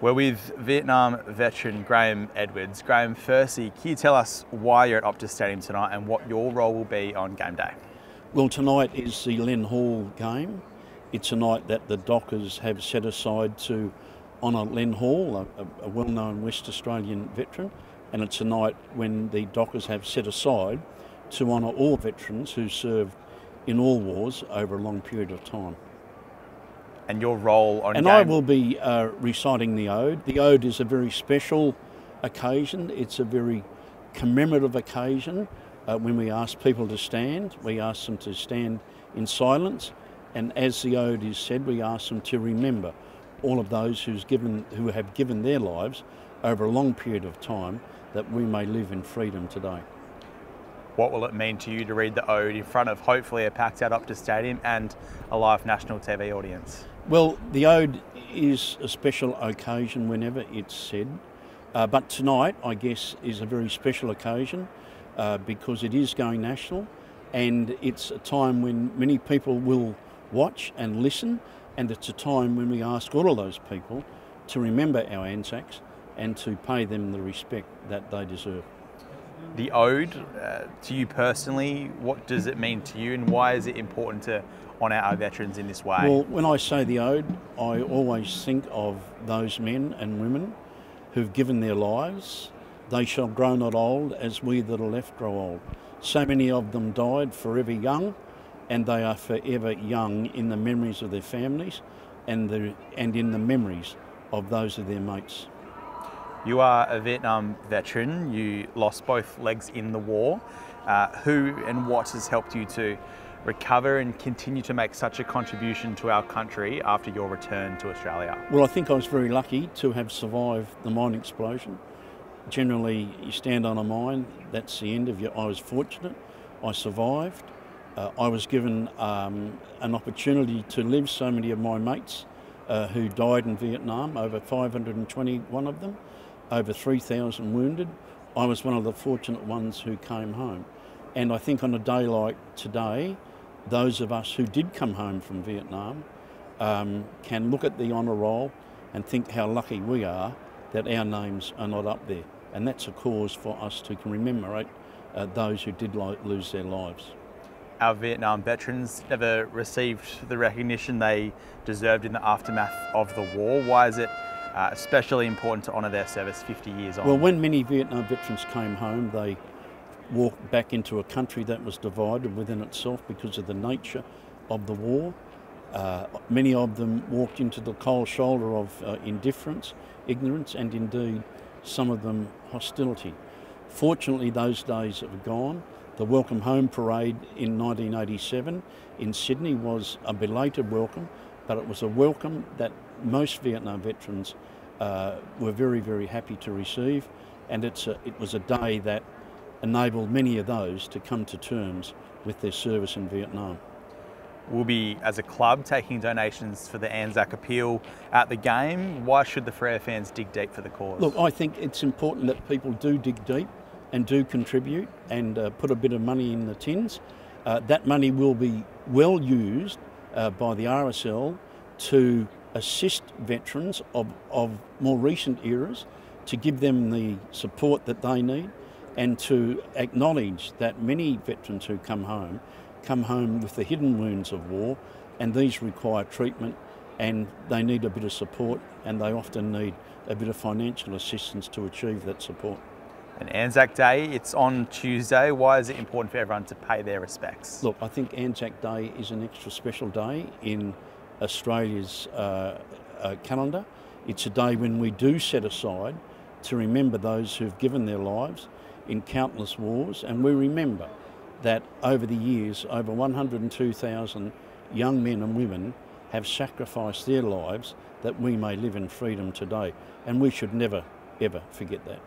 We're with Vietnam veteran Graham Edwards. Graham, firstly, can you tell us why you're at Optus Stadium tonight and what your role will be on game day? Well, tonight is the Len Hall game. It's a night that the Dockers have set aside to honour Len Hall, a well-known West Australian veteran, and it's a night when the Dockers have set aside to honour all veterans who served in all wars over a long period of time. And your role on and game? I will be reciting the ode. The ode is a very special occasion. It's a very commemorative occasion. When we ask people to stand, we ask them to stand in silence, and as the ode is said, we ask them to remember all of those who have given their lives over a long period of time, that we may live in freedom today. What will it mean to you to read the ode in front of hopefully a packed out Optus Stadium and a live national TV audience? Well, the ode is a special occasion whenever it's said, but tonight, I guess, is a very special occasion because it is going national, and it's a time when many people will watch and listen, and it's a time when we ask all of those people to remember our Anzacs and to pay them the respect that they deserve. The ode, to you personally, what does it mean to you, and why is it important to honour our veterans in this way? Well, when I say the ode, I always think of those men and women who've given their lives. They shall grow not old as we that are left grow old. So many of them died forever young, and they are forever young in the memories of their families and in the memories of those of their mates. You are a Vietnam veteran. You lost both legs in the war. Who and what has helped you to recover and continue to make such a contribution to our country after your return to Australia? Well, I think I was very lucky to have survived the mine explosion. Generally, you stand on a mine, that's the end of you. I was fortunate, I survived. I was given an opportunity to live. So many of my mates who died in Vietnam, over 521 of them, over 3,000 wounded. I was one of the fortunate ones who came home. And I think on a day like today, those of us who did come home from Vietnam can look at the honour roll and think how lucky we are that our names are not up there. And that's a cause for us to commemorate those who did lose their lives. Our Vietnam veterans never received the recognition they deserved in the aftermath of the war. Why is it especially important to honour their service 50 years on? Well, when many Vietnam veterans came home, they walked back into a country that was divided within itself because of the nature of the war. Many of them walked into the cold shoulder of indifference, ignorance, and indeed some of them hostility. Fortunately, those days have gone. The Welcome Home Parade in 1987 in Sydney was a belated welcome, but it was a welcome that most Vietnam veterans were very, very happy to receive, and it was a day that enabled many of those to come to terms with their service in Vietnam. We'll be, as a club, taking donations for the Anzac Appeal at the game. Why should the Freo fans dig deep for the cause? Look, I think it's important that people do dig deep and do contribute and put a bit of money in the tins. That money will be well used by the RSL to assist veterans of more recent eras, to give them the support that they need, and to acknowledge that many veterans who come home with the hidden wounds of war, and these require treatment, and they need a bit of support, and they often need a bit of financial assistance to achieve that support. And Anzac Day, it's on Tuesday. Why is it important for everyone to pay their respects? Look, I think Anzac Day is an extra special day in Australia's calendar. It's a day when we do set aside to remember those who've given their lives in countless wars, and we remember that over the years, over 102,000 young men and women have sacrificed their lives that we may live in freedom today, and we should never, ever forget that.